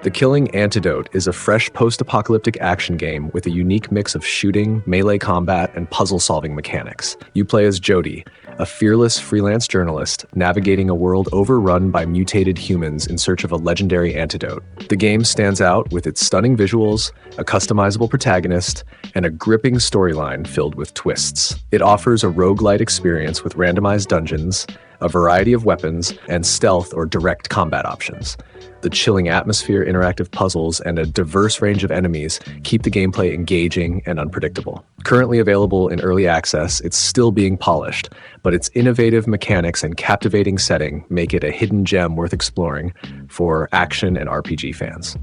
The Killing Antidote is a fresh post-apocalyptic action game with a unique mix of shooting, melee combat, and puzzle-solving mechanics. You play as Jody, a fearless freelance journalist navigating a world overrun by mutated humans in search of a legendary antidote. The game stands out with its stunning visuals, a customizable protagonist, and a gripping storyline filled with twists. It offers a roguelite experience with randomized dungeons, a variety of weapons, and stealth or direct combat options. The chilling atmosphere, interactive puzzles, and a diverse range of enemies keep the gameplay engaging and unpredictable. Currently available in early access, it's still being polished, but its innovative mechanics and captivating setting make it a hidden gem worth exploring for action and RPG fans.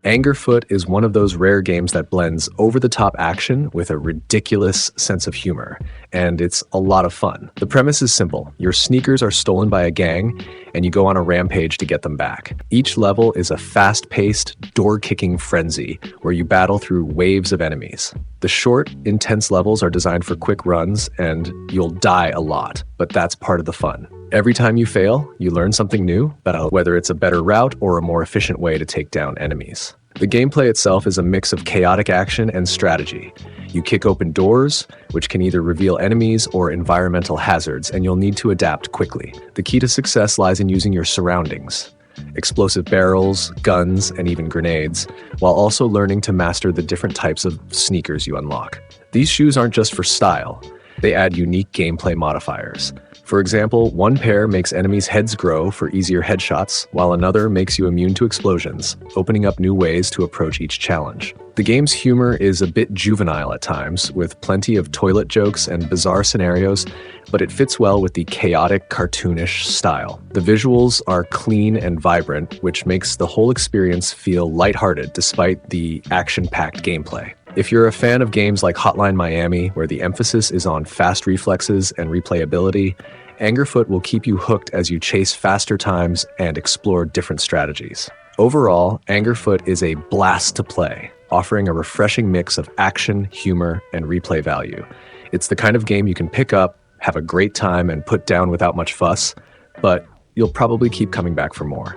Angerfoot is one of those rare games that blends over-the-top action with a ridiculous sense of humor, and it's a lot of fun. The premise is simple. Your sneakers are stolen by a gang, and you go on a rampage to get them back. Each level is a fast-paced, door-kicking frenzy where you battle through waves of enemies. The short, intense levels are designed for quick runs, and you'll die a lot, but that's part of the fun. Every time you fail, you learn something new, whether it's a better route or a more efficient way to take down enemies. The gameplay itself is a mix of chaotic action and strategy. You kick open doors, which can either reveal enemies or environmental hazards, and you'll need to adapt quickly. The key to success lies in using your surroundings, explosive barrels, guns, and even grenades, while also learning to master the different types of sneakers you unlock. These shoes aren't just for style. They add unique gameplay modifiers. For example, one pair makes enemies' heads grow for easier headshots, while another makes you immune to explosions, opening up new ways to approach each challenge. The game's humor is a bit juvenile at times, with plenty of toilet jokes and bizarre scenarios, but it fits well with the chaotic, cartoonish style. The visuals are clean and vibrant, which makes the whole experience feel lighthearted despite the action-packed gameplay. If you're a fan of games like Hotline Miami, where the emphasis is on fast reflexes and replayability, Angerfoot will keep you hooked as you chase faster times and explore different strategies. Overall, Angerfoot is a blast to play, offering a refreshing mix of action, humor, and replay value. It's the kind of game you can pick up, have a great time, and put down without much fuss, but you'll probably keep coming back for more.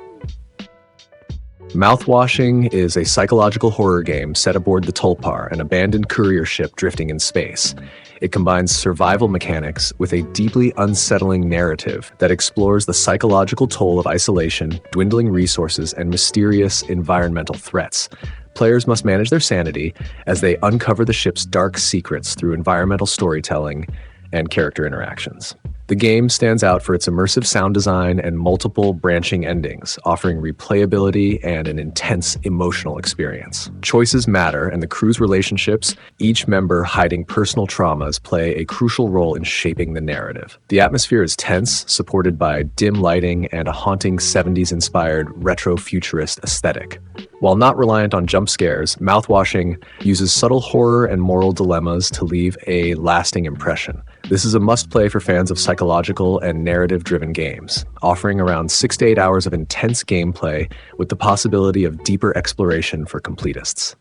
Mouthwashing is a psychological horror game set aboard the Tulpar, an abandoned courier ship drifting in space. It combines survival mechanics with a deeply unsettling narrative that explores the psychological toll of isolation, dwindling resources, and mysterious environmental threats. Players must manage their sanity as they uncover the ship's dark secrets through environmental storytelling and character interactions. The game stands out for its immersive sound design and multiple branching endings, offering replayability and an intense emotional experience. Choices matter, and the crew's relationships, each member hiding personal traumas, play a crucial role in shaping the narrative. The atmosphere is tense, supported by dim lighting and a haunting 70s-inspired retro-futurist aesthetic. While not reliant on jump scares, Mouthwashing uses subtle horror and moral dilemmas to leave a lasting impression. This is a must-play for fans of psychological and narrative-driven games, offering around 6 to 8 hours of intense gameplay with the possibility of deeper exploration for completists.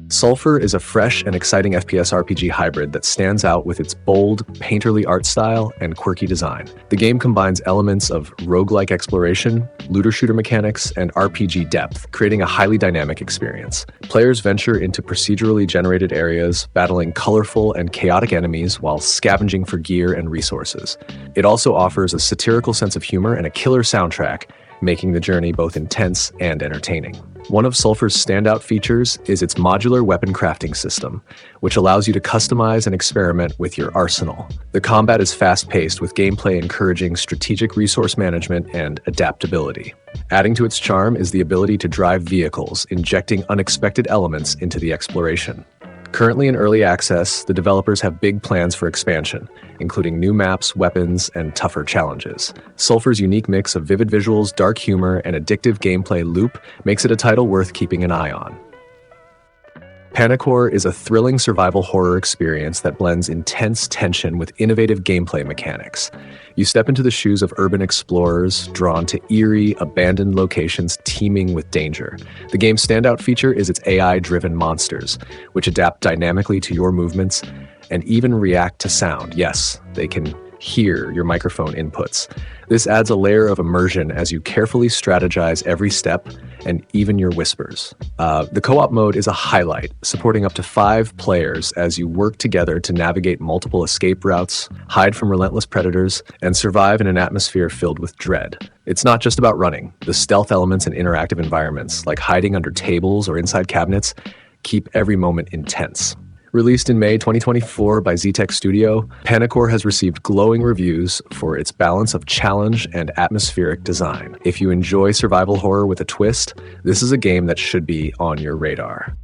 Sulfur is a fresh and exciting FPS RPG hybrid that stands out with its bold, painterly art style and quirky design. The game combines elements of roguelike exploration, looter-shooter mechanics, and RPG depth, creating a highly dynamic experience. Players venture into procedurally generated areas, battling colorful and chaotic enemies while scavenging for gear and resources. It also offers a satirical sense of humor and a killer soundtrack, making the journey both intense and entertaining. One of Sulfur's standout features is its modular weapon crafting system, which allows you to customize and experiment with your arsenal. The combat is fast-paced, with gameplay encouraging strategic resource management and adaptability. Adding to its charm is the ability to drive vehicles, injecting unexpected elements into the exploration. Currently in early access, the developers have big plans for expansion, including new maps, weapons, and tougher challenges. Sulfur's unique mix of vivid visuals, dark humor, and addictive gameplay loop makes it a title worth keeping an eye on. Panicore is a thrilling survival horror experience that blends intense tension with innovative gameplay mechanics. You step into the shoes of urban explorers drawn to eerie, abandoned locations teeming with danger. The game's standout feature is its AI-driven monsters, which adapt dynamically to your movements and even react to sound. Yes, they can hear your microphone inputs. This adds a layer of immersion as you carefully strategize every step and even your whispers. The co-op mode is a highlight, supporting up to 5 players as you work together to navigate multiple escape routes, hide from relentless predators, and survive in an atmosphere filled with dread. It's not just about running. The stealth elements and interactive environments, like hiding under tables or inside cabinets, keep every moment intense. Released in May 2024 by ZTech Studio, Panicore has received glowing reviews for its balance of challenge and atmospheric design. If you enjoy survival horror with a twist, this is a game that should be on your radar.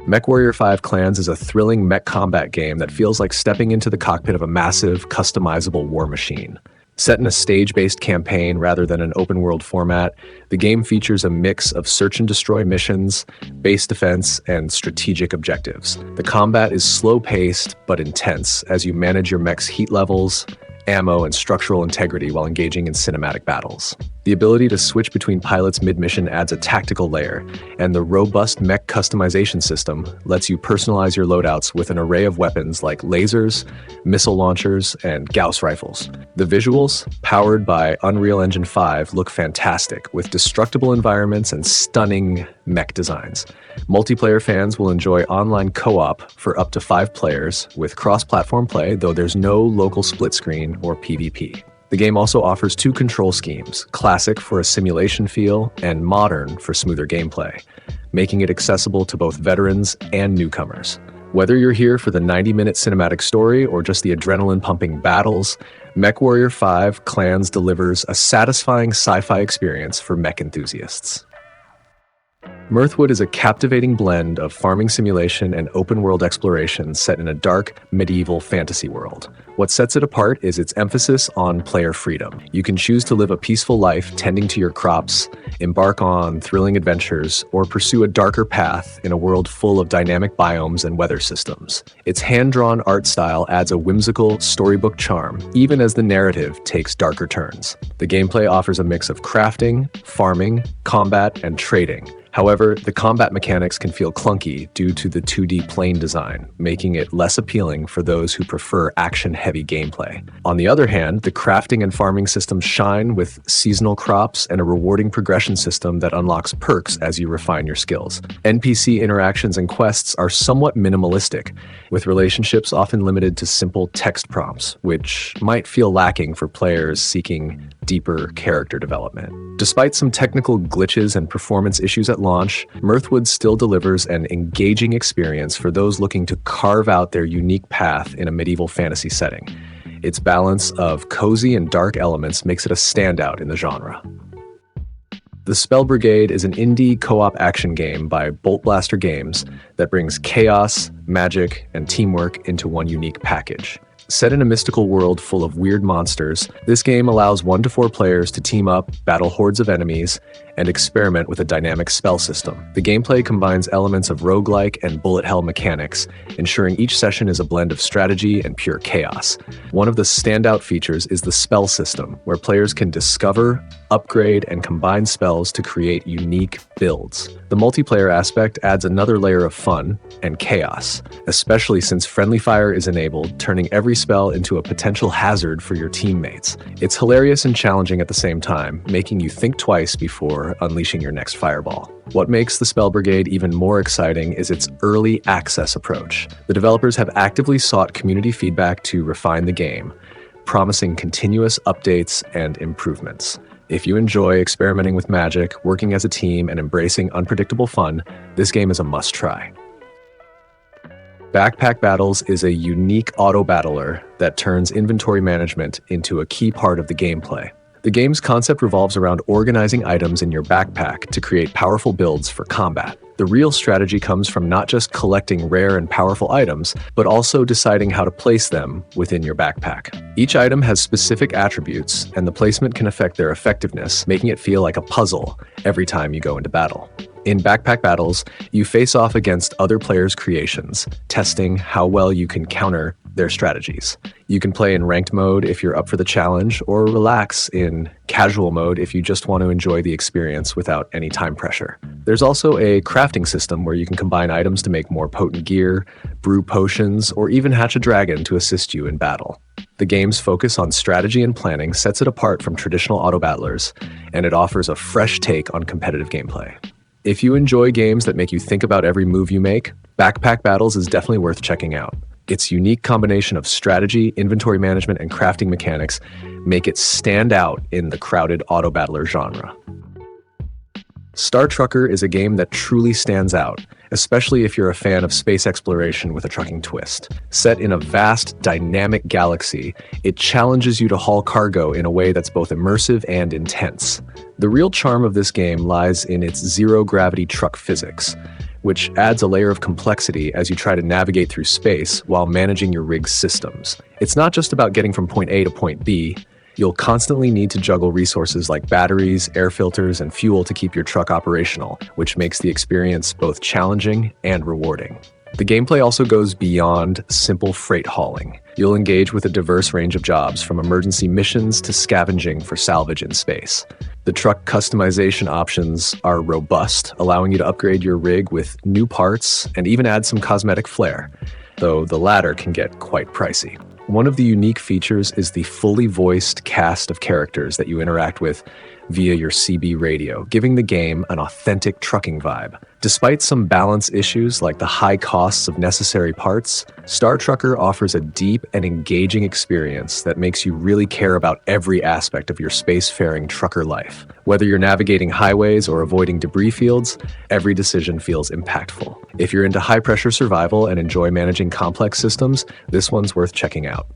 MechWarrior 5 Clans is a thrilling mech combat game that feels like stepping into the cockpit of a massive, customizable war machine. Set in a stage-based campaign rather than an open-world format, the game features a mix of search-and-destroy missions, base defense, and strategic objectives. The combat is slow-paced but intense as you manage your mech's heat levels, ammo, and structural integrity while engaging in cinematic battles. The ability to switch between pilots mid-mission adds a tactical layer, and the robust mech customization system lets you personalize your loadouts with an array of weapons like lasers, missile launchers, and Gauss rifles. The visuals, powered by Unreal Engine 5, look fantastic, with destructible environments and stunning mech designs. Multiplayer fans will enjoy online co-op for up to 5 players with cross-platform play, though there's no local split screen or PvP. The game also offers 2 control schemes, classic for a simulation feel and modern for smoother gameplay, making it accessible to both veterans and newcomers. Whether you're here for the 90-minute cinematic story or just the adrenaline-pumping battles, MechWarrior 5 Clans delivers a satisfying sci-fi experience for mech enthusiasts. Mirthwood is a captivating blend of farming simulation and open-world exploration set in a dark, medieval fantasy world. What sets it apart is its emphasis on player freedom. You can choose to live a peaceful life tending to your crops, embark on thrilling adventures, or pursue a darker path in a world full of dynamic biomes and weather systems. Its hand-drawn art style adds a whimsical, storybook charm, even as the narrative takes darker turns. The gameplay offers a mix of crafting, farming, combat, and trading. However, the combat mechanics can feel clunky due to the 2D plane design, making it less appealing for those who prefer action-heavy gameplay. On the other hand, the crafting and farming systems shine with seasonal crops and a rewarding progression system that unlocks perks as you refine your skills. NPC interactions and quests are somewhat minimalistic, with relationships often limited to simple text prompts, which might feel lacking for players seeking deeper character development. Despite some technical glitches and performance issues at launch, Mirthwood still delivers an engaging experience for those looking to carve out their unique path in a medieval fantasy setting. Its balance of cozy and dark elements makes it a standout in the genre. The Spell Brigade is an indie co-op action game by Bolt Blaster Games that brings chaos, magic, and teamwork into one unique package. Set in a mystical world full of weird monsters, this game allows 1 to 4 players to team up, battle hordes of enemies, and experiment with a dynamic spell system. The gameplay combines elements of roguelike and bullet hell mechanics, ensuring each session is a blend of strategy and pure chaos. One of the standout features is the spell system, where players can discover, upgrade, and combine spells to create unique builds. The multiplayer aspect adds another layer of fun and chaos, especially since friendly fire is enabled, turning every spell into a potential hazard for your teammates. It's hilarious and challenging at the same time, making you think twice before unleashing your next fireball. What makes the Spell Brigade even more exciting is its early access approach. The developers have actively sought community feedback to refine the game, promising continuous updates and improvements. If you enjoy experimenting with magic, working as a team, and embracing unpredictable fun, this game is a must-try. Backpack Battles is a unique auto-battler that turns inventory management into a key part of the gameplay. The game's concept revolves around organizing items in your backpack to create powerful builds for combat. The real strategy comes from not just collecting rare and powerful items, but also deciding how to place them within your backpack. Each item has specific attributes, and the placement can affect their effectiveness, making it feel like a puzzle every time you go into battle. In Backpack Battles, you face off against other players' creations, testing how well you can counter their strategies. You can play in ranked mode if you're up for the challenge, or relax in casual mode if you just want to enjoy the experience without any time pressure. There's also a crafting system where you can combine items to make more potent gear, brew potions, or even hatch a dragon to assist you in battle. The game's focus on strategy and planning sets it apart from traditional auto battlers, and it offers a fresh take on competitive gameplay. If you enjoy games that make you think about every move you make, Backpack Battles is definitely worth checking out. Its unique combination of strategy, inventory management, and crafting mechanics make it stand out in the crowded auto battler genre. Star Trucker is a game that truly stands out, especially if you're a fan of space exploration with a trucking twist. Set in a vast, dynamic galaxy, it challenges you to haul cargo in a way that's both immersive and intense. The real charm of this game lies in its zero-gravity truck physics, which adds a layer of complexity as you try to navigate through space while managing your rig's systems. It's not just about getting from point A to point B. You'll constantly need to juggle resources like batteries, air filters, and fuel to keep your truck operational, which makes the experience both challenging and rewarding. The gameplay also goes beyond simple freight hauling. You'll engage with a diverse range of jobs, from emergency missions to scavenging for salvage in space. The truck customization options are robust, allowing you to upgrade your rig with new parts and even add some cosmetic flair, though the latter can get quite pricey. One of the unique features is the fully voiced cast of characters that you interact with via your CB radio, giving the game an authentic trucking vibe. Despite some balance issues like the high costs of necessary parts, Star Trucker offers a deep and engaging experience that makes you really care about every aspect of your spacefaring trucker life. Whether you're navigating highways or avoiding debris fields, every decision feels impactful. If you're into high-pressure survival and enjoy managing complex systems, this one's worth checking out.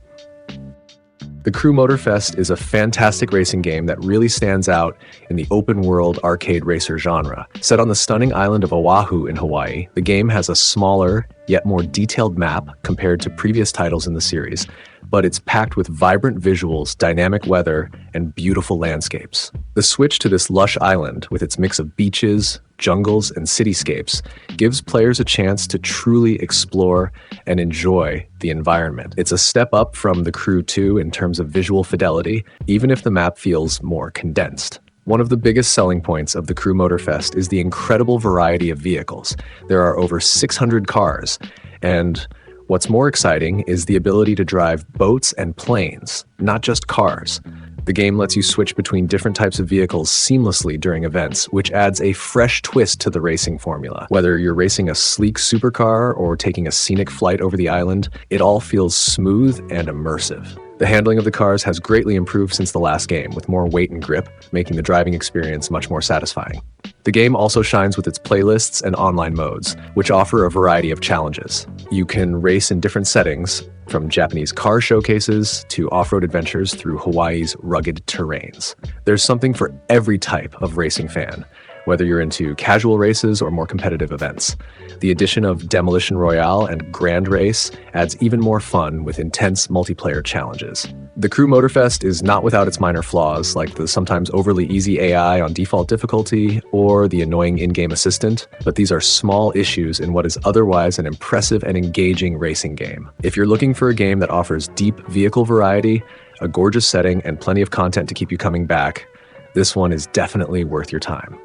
The Crew Motorfest is a fantastic racing game that really stands out in the open-world arcade racer genre. Set on the stunning island of Oahu in Hawaii, the game has a smaller, yet more detailed map compared to previous titles in the series, but it's packed with vibrant visuals, dynamic weather, and beautiful landscapes. The switch to this lush island, with its mix of beaches, jungles, and cityscapes, gives players a chance to truly explore and enjoy the environment. It's a step up from the Crew 2 in terms of visual fidelity, even if the map feels more condensed. One of the biggest selling points of the Crew Motorfest is the incredible variety of vehicles. There are over 600 cars, and what's more exciting is the ability to drive boats and planes, not just cars. The game lets you switch between different types of vehicles seamlessly during events, which adds a fresh twist to the racing formula. Whether you're racing a sleek supercar or taking a scenic flight over the island, it all feels smooth and immersive. The handling of the cars has greatly improved since the last game, with more weight and grip, making the driving experience much more satisfying. The game also shines with its playlists and online modes, which offer a variety of challenges. You can race in different settings, from Japanese car showcases to off-road adventures through Hawaii's rugged terrains. There's something for every type of racing fan, whether you're into casual races or more competitive events. The addition of Demolition Royale and Grand Race adds even more fun with intense multiplayer challenges. The Crew Motorfest is not without its minor flaws, like the sometimes overly easy AI on default difficulty or the annoying in-game assistant, but these are small issues in what is otherwise an impressive and engaging racing game. If you're looking for a game that offers deep vehicle variety, a gorgeous setting, and plenty of content to keep you coming back, this one is definitely worth your time.